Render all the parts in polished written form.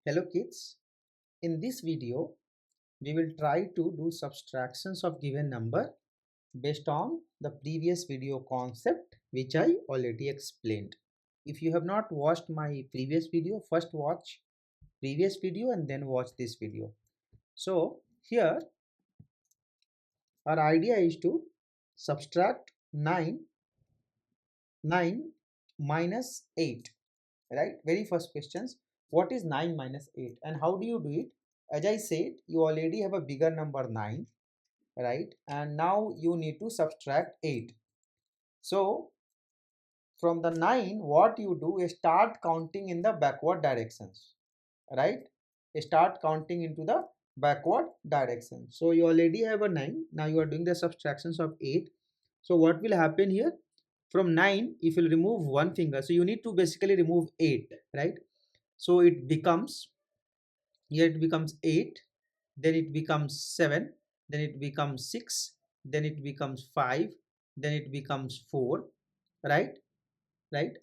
Hello kids, in this video we will try to do subtractions of given number based on the previous video concept which I already explained. If you have not watched my previous video, first watch previous video and then watch this video. So here our idea is to subtract 9 minus 8, right? Very first questions, what is 9 minus 8 and how do you do it? As I said, you already have a bigger number 9, right? And now you need to subtract 8. So from the 9, what you do is start counting in the backward directions, right? Start counting into the backward direction. So you already have a 9. Now you are doing the subtractions of 8. So what will happen here? From 9, if you remove one finger, so you need to basically remove 8, right? So it becomes, here it becomes 8, then it becomes 7, then it becomes 6, then it becomes 5, then it becomes 4, right? Right?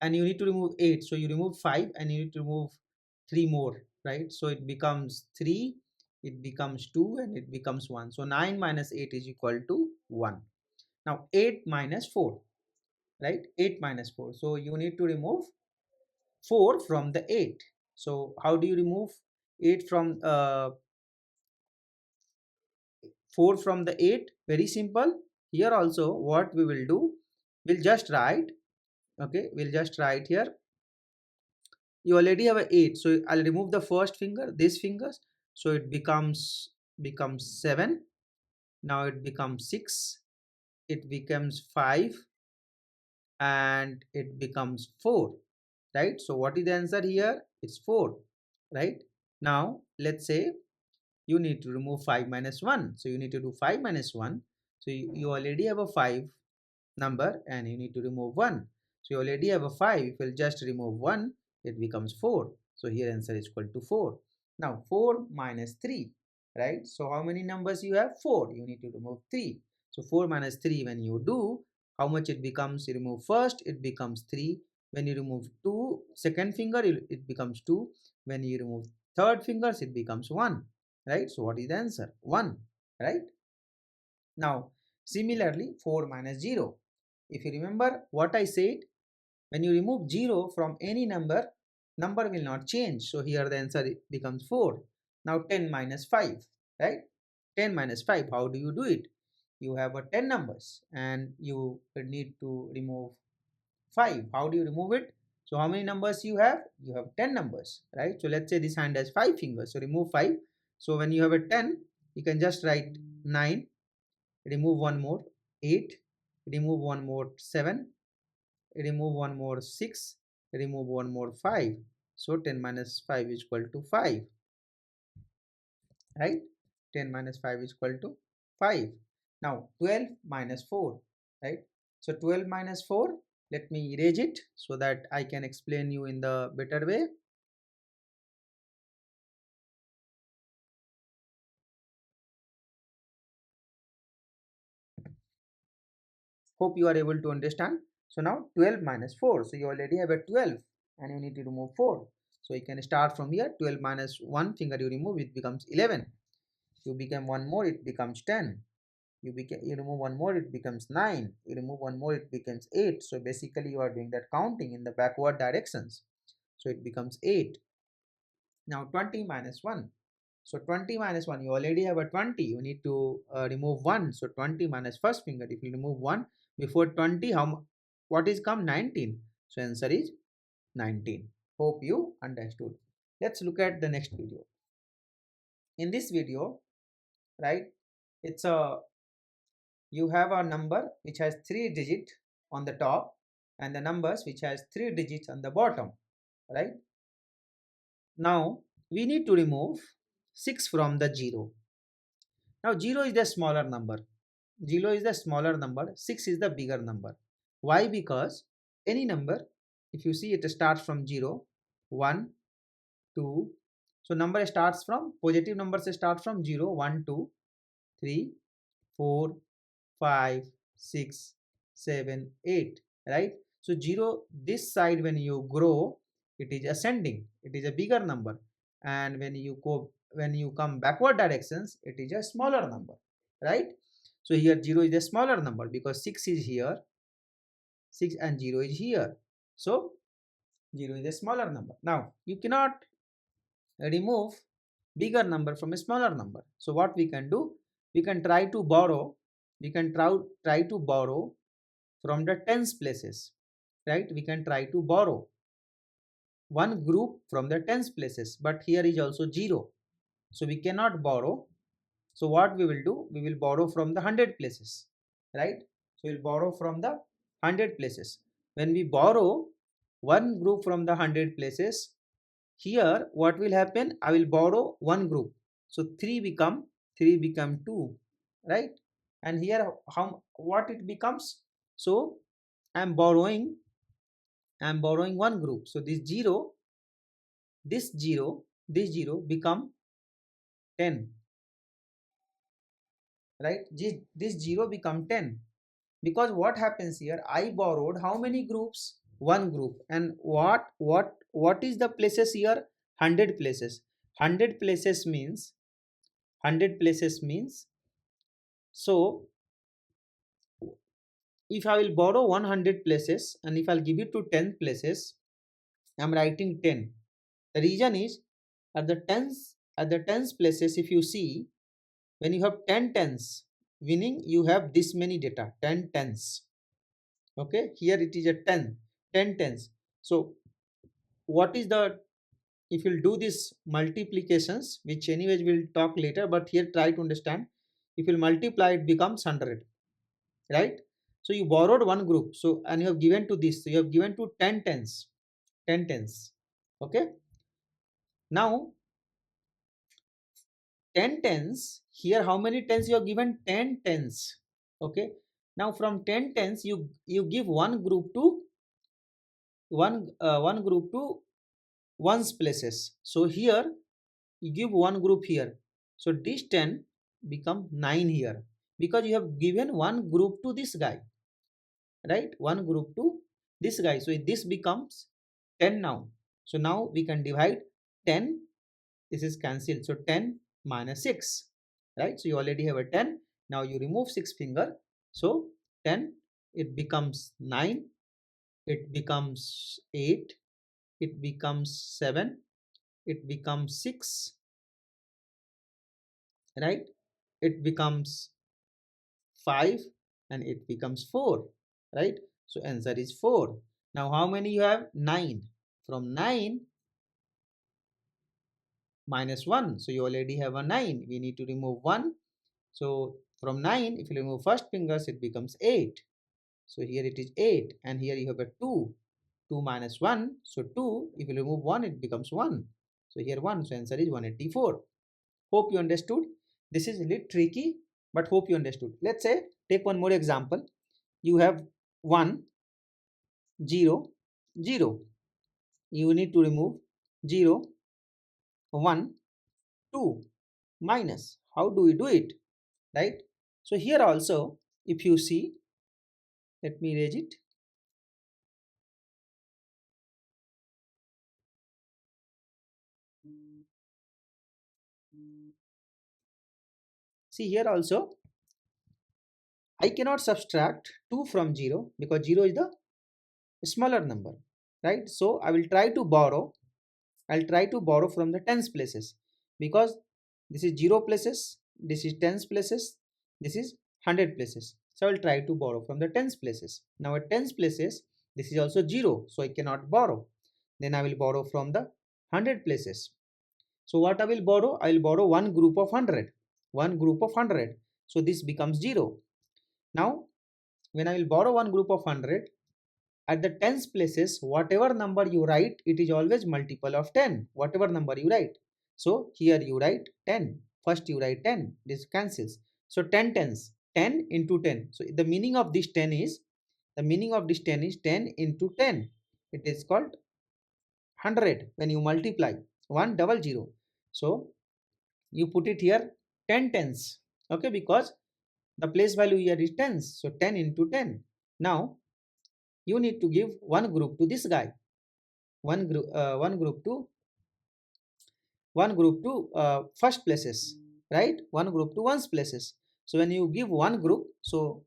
And you need to remove 8, so you remove 5 and you need to remove 3 more, right? So it becomes 3, it becomes 2 and it becomes 1. So 9 minus 8 is equal to 1. Now 8 minus 4, right? 8 minus 4, so you need to remove 4 from the 8. So how do you remove 8 from 4 from the 8? Very simple. Here also what we will do, we'll just write, okay, we'll just write here, you already have a 8, so I'll remove the first finger, these fingers, so it becomes 7. Now it becomes 6, it becomes 5 and it becomes 4, right? So what is the answer here? It's 4, right? Now let's say you need to remove 5 minus 1, so you need to do 5 minus 1. So you already have a 5 number and you need to remove 1, so you already have a 5. If you'll just remove 1, it becomes 4. So here answer is equal to 4. Now 4 minus 3, right? So how many numbers you have? 4. You need to remove 3. So 4 minus 3, when you do, how much it becomes? You remove first, it becomes 3. When you remove 2 second finger, it becomes 2. When you remove third fingers, it becomes 1, right? So what is the answer? 1, right? Now similarly 4 minus 0, if you remember what I said, when you remove 0 from any number, number will not change. So here the answer becomes 4. Now 10 minus 5, right? 10 minus 5, how do you do it? You have a 10 numbers and you need to remove 5. How do you remove it? So how many numbers you have? You have 10 numbers, right? So let's say this hand has 5 fingers, so remove 5. So when you have a 10, you can just write 9, remove one more 8, remove one more 7, remove one more 6, remove one more 5. So 10 minus 5 is equal to 5, right? 10 minus 5 is equal to 5. Now 12 minus 4, right? So 12 minus 4, let me erase it so that I can explain you in the better way. Hope you are able to understand. So now 12 minus 4, so you already have a 12 and you need to remove 4. So you can start from here. 12 minus 1 finger you remove, it becomes 11. You become one more, it becomes 10. You remove one more, it becomes 9. You remove one more, it becomes 8. So basically you are doing that counting in the backward directions. So it becomes 8. Now 20 minus 1. So 20 minus 1, you already have a 20. You need to remove 1. So 20 minus first finger, if you remove 1 before 20, what is come? 19. So answer is 19. Hope you understood. Let's look at the next video. In this video, right, it's a, you have a number which has 3 digits on the top and the numbers which has 3 digits on the bottom, right? Now we need to remove 6 from the 0. Now 0 is the smaller number, 0 is the smaller number, 6 is the bigger number. Why? Because any number, if you see, it starts from 0, 1, 2. So number starts from, positive numbers start from 0, 1, 2, 3, 4, 5, 6, 7, 8, right? So 0, this side when you grow, it is ascending, it is a bigger number. and when you come backward directions, it is a smaller number, right? So here 0 is a smaller number because 6 is here, 6 and 0 is here. So 0 is a smaller number. Now you cannot remove bigger number from a smaller number. So what we can do, we can try to borrow, we can try to borrow from the tens places, right? We can try to borrow one group from the tens places, but here is also 0, so we cannot borrow. So what we will do, we will borrow from the 100 places, right? So we'll borrow from the 100 places. When we borrow one group from the 100 places, here what will happen, I will borrow one group, so 3 become 2, right? And here how what it becomes, so I'm borrowing one group, so this 0, this 0 become 10, right? This 0 become 10, because what happens here, I borrowed how many groups, one group, and what is the places here, 100 places. 100 places means 100 places means, so if I will borrow 100 places and if I'll give it to 10 places, I'm writing 10. The reason is, at the tens places, if you see, when you have 10 tens, meaning you have this many data, 10 tens. Okay, here it is a 10 tens. So what is the, if you'll do this multiplications, which anyways we'll talk later, but here try to understand, if you'll multiply, it becomes 100, right? So you borrowed one group, so and you have given to this, so you have given to 10 tens, 10 tens. Okay, now 10 tens, here how many tens you have given, 10 tens. Okay, now from 10 tens you give one group to one group to ones places. So here you give one group here, so this 10 become 9 here, because you have given one group to this guy, right? One group to this guy, so this becomes 10 now. So now we can divide 10, this is cancelled, so 10 minus 6, right? So you already have a 10, now you remove 6 finger, so 10, it becomes 9, it becomes 8, it becomes 7, it becomes 6, right? It becomes 5, and it becomes 4, right? So answer is 4. Now how many you have, 9. From 9 minus 1, so you already have a 9, we need to remove 1. So from 9, if you remove first fingers, it becomes 8. So here it is 8, and here you have a 2. 2 minus 1, so 2, if you remove 1, it becomes 1. So here 1, so answer is 184. Hope you understood. This is a little tricky, but hope you understood. Let's say, take one more example. You have 1, 0, 0. You need to remove 0, 1, 2, minus. How do we do it? Right? So here also, if you see, let me erase it. See here also, I cannot subtract 2 from 0 because 0 is the smaller number, right? So I will try to borrow, I'll try to borrow from the tens places, because this is 0 places, this is tens places, this is 100 places. So I will try to borrow from the tens places. Now at tens places, this is also 0, so I cannot borrow. Then I will borrow from the 100 places. So what I will borrow? I will borrow one group of 100. One group of 100. So this becomes 0. Now when I will borrow one group of 100, at the tens places, whatever number you write, it is always multiple of 10, whatever number you write. So here you write 10, first you write 10, this cancels. So 10 tens, 10 into 10. So the meaning of this 10 is, 10 into 10. It is called 100 when you multiply 100. So you put it here 10 tens, okay, because the place value here is tens. So 10 into 10. Now you need to give one group to this guy, one group to one group to first places, right? One group to ones places. So when you give one group, so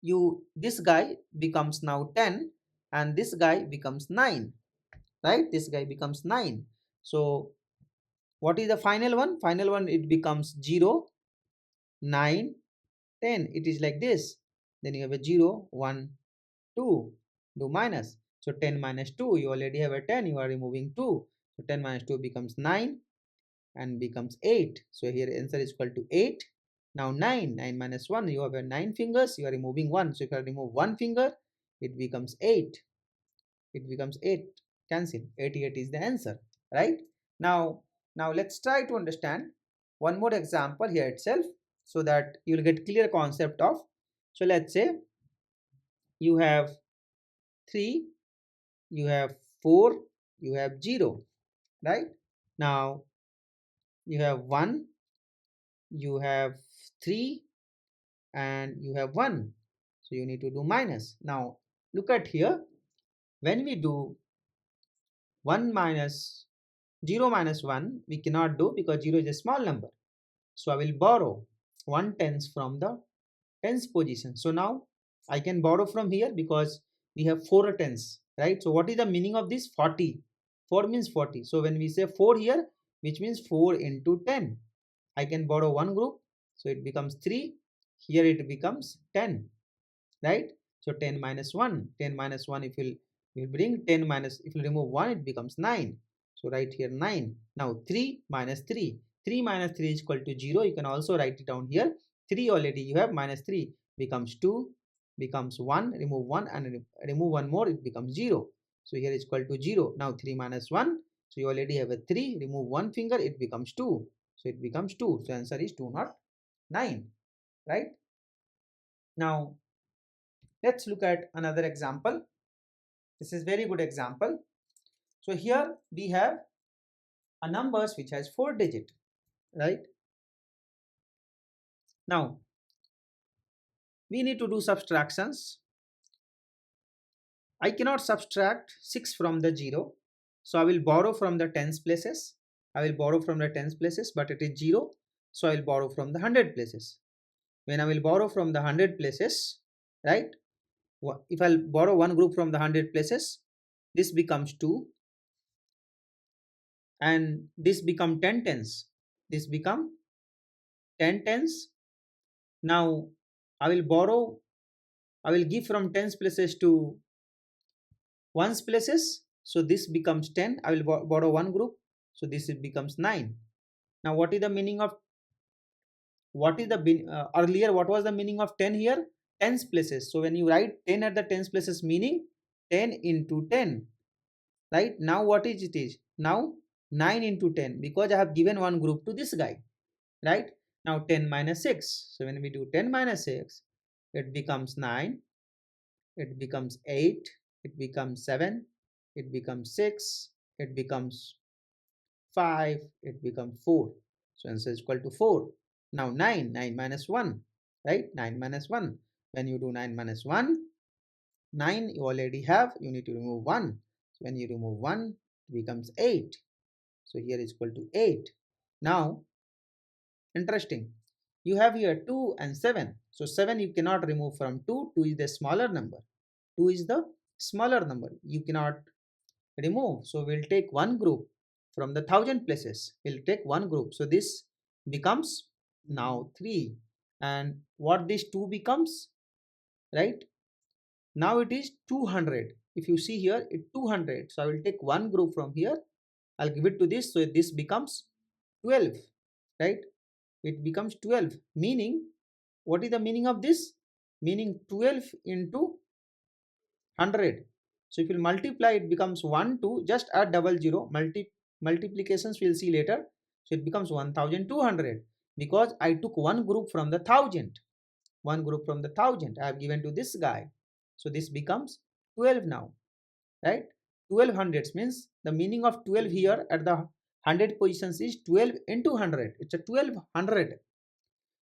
you this guy becomes now 10 and this guy becomes 9, right? This guy becomes 9. So what is the final one? Final one, it becomes 0, 9, 10. It is like this. Then you have a 0, 1, 2. Do minus. So 10 minus 2, you already have a 10, you are removing 2. So 10 minus 2 becomes 9 and becomes 8. So here answer is equal to 8. Now 9, 9 minus 1, you have a 9 fingers, you are removing 1. So if I remove 1 finger, it becomes 8. It becomes 8. Cancel. 88 is the answer, right? Now, now let's try to understand one more example here itself so that you will get clear concept of. So let's say you have 3, you have 4, you have 0, right? Now you have 1, you have 3, and you have 1. So you need to do minus. Now look at here. When we do 1 minus 0 minus 1, we cannot do because 0 is a small number. So I will borrow 1 tens from the tens position. So now I can borrow from here because we have 4 tens, right? So what is the meaning of this? 40. 4 means 40. So when we say 4 here, which means 4 into 10, I can borrow one group. So it becomes 3. Here it becomes 10, right? So 10 minus 1, 10 minus 1, if you will bring 10 minus, if you remove 1, it becomes 9. So write here 9. Now 3 minus 3, 3 minus 3 is equal to 0. You can also write it down here. 3 already you have, minus 3 becomes 2, becomes 1, remove 1 and remove one more, it becomes 0. So here is equal to 0. Now 3 minus 1, so you already have a 3, remove one finger, it becomes 2. So it becomes 2. So answer is 2, not 9, right? Now let's look at another example. This is very good example. So here we have a numbers which has 4 digit, right? Now we need to do subtractions. I cannot subtract 6 from the 0. So I will borrow from the tens places. I will borrow from the tens places, but it is 0. So I will borrow from the 100 places. When I will borrow from the 100 places, right? If I'll borrow one group from the 100 places, this becomes 2 and this become 10 tens. This become 10 tens. Now I will borrow, I will give from tens places to ones places. So this becomes 10. I will borrow one group. So this becomes 9. Now what is the meaning of, what is the earlier what was the meaning of 10 here? Tens places. So when you write 10 at the tens places, meaning 10 into 10, right? Now what is it is? Now 9 into 10 because I have given one group to this guy, right? Now 10 minus 6. So when we do 10 minus 6, it becomes 9, it becomes 8, it becomes 7, it becomes 6, it becomes 5, it becomes 4. So answer is equal to 4. Now 9, 9 minus 1, right? 9 minus 1. When you do 9 minus 1, 9 you already have, you need to remove 1. So when you remove 1, it becomes 8. So here is equal to 8. Now, interesting. You have here 2 and 7. So 7 you cannot remove from 2. 2 is the smaller number. 2 is the smaller number. You cannot remove. So we'll take one group from the 1000 places. We'll take one group. So this becomes now 3. And what this 2 becomes, right? Now it is 200. If you see here, it 200. So I will take one group from here. I'll give it to this. So this becomes 12, right? It becomes 12. Meaning, what is the meaning of this? Meaning 12 into 100. So if you multiply, it becomes 1, 2, just add double zero. Multiplications we'll see later. So it becomes 1200 because I took one group from the 1000. One group from the 1000 I have given to this guy. So this becomes 12 now, right? 12 hundreds means the meaning of 12 here at the 100 positions is 12 into 100. It's a 1200.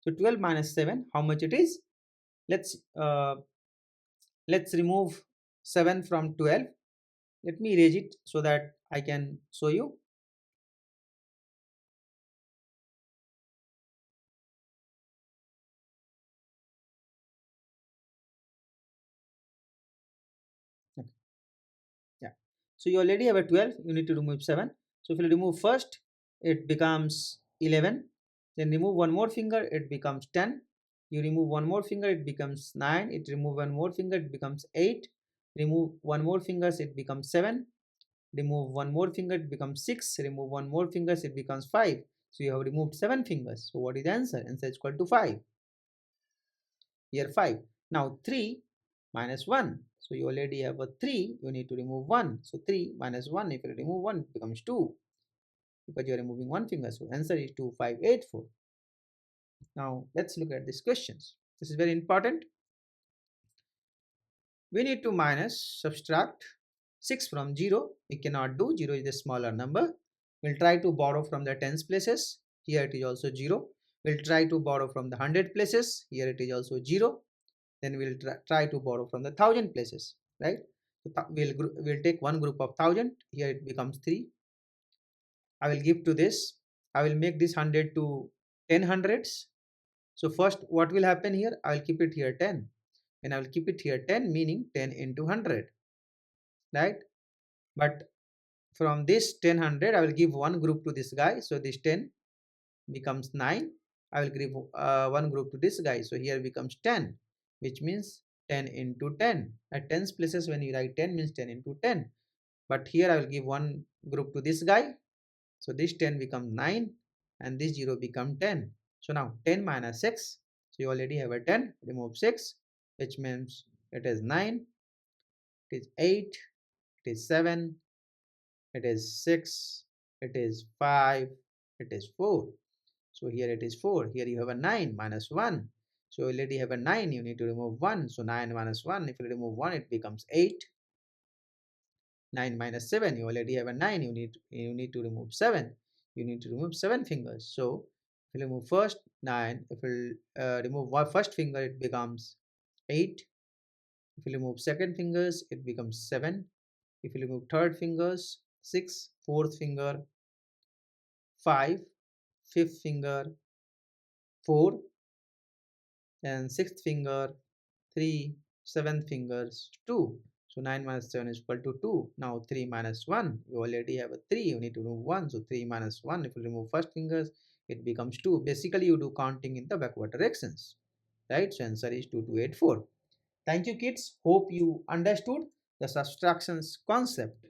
So 12 minus 7, how much it is? Let's remove 7 from 12. Let me erase it so that I can show you. So you already have a 12, you need to remove 7. So if you remove first, it becomes 11. Then remove one more finger, it becomes 10. You remove one more finger, it becomes 9. It remove one more finger, it becomes 8. Remove one more fingers, it becomes 7. Remove one more finger, it becomes 6. Remove one more fingers, it becomes 5. So you have removed 7 fingers. So what is the answer? Answer is equal to 5. Here 5. Now 3 minus 1. So you already have a 3. You need to remove 1. So 3 minus 1. If you remove 1, it becomes 2. Because you are removing one finger. So answer is 2584. Now let's look at these questions. This is very important. We need to subtract 6 from 0. We cannot do. 0 is a smaller number. We'll try to borrow from the tens places. Here it is also 0. We'll try to borrow from the hundred places. Here it is also 0. Then we'll try to borrow from the thousand places, right? So we'll take one group of 1000. Here it becomes 3. I will give to this. I will make this 100 to 10 hundreds. So first what will happen here? I will keep it here 10. And I will keep it here 10, meaning 10 into 100, right? But from this 10 100, I will give one group to this guy. So this 10 becomes 9. I will give one group to this guy. So here becomes 10, which means 10 into 10. At tens places, when you write 10 means 10 into 10. But here I will give one group to this guy. So this 10 becomes 9 and this 0 become 10. So now 10 minus 6. So you already have a 10. Remove 6, which means it is 9, it is 8, it is 7, it is 6, it is 5, it is 4. So here it is 4. Here you have a 9 minus 1. So you already have a 9. You need to remove 1. So 9 minus 1. If you remove 1, it becomes 8. 9 minus 7. You already have a 9. You need to remove 7. You need to remove 7 fingers. So if you remove first 9, if you remove one first finger, it becomes 8. If you remove second fingers, it becomes 7. If you remove third fingers, 6. Fourth finger, 5. Fifth finger, 4. And sixth finger, 3. Seventh fingers, 2. So 9 minus 7 is equal to 2. Now 3 minus 1. You already have a 3. You need to remove 1. So 3 minus 1. If you remove first fingers, it becomes 2. Basically, you do counting in the backward directions. Right? So answer is 2284. Thank you, kids. Hope you understood the subtractions concept.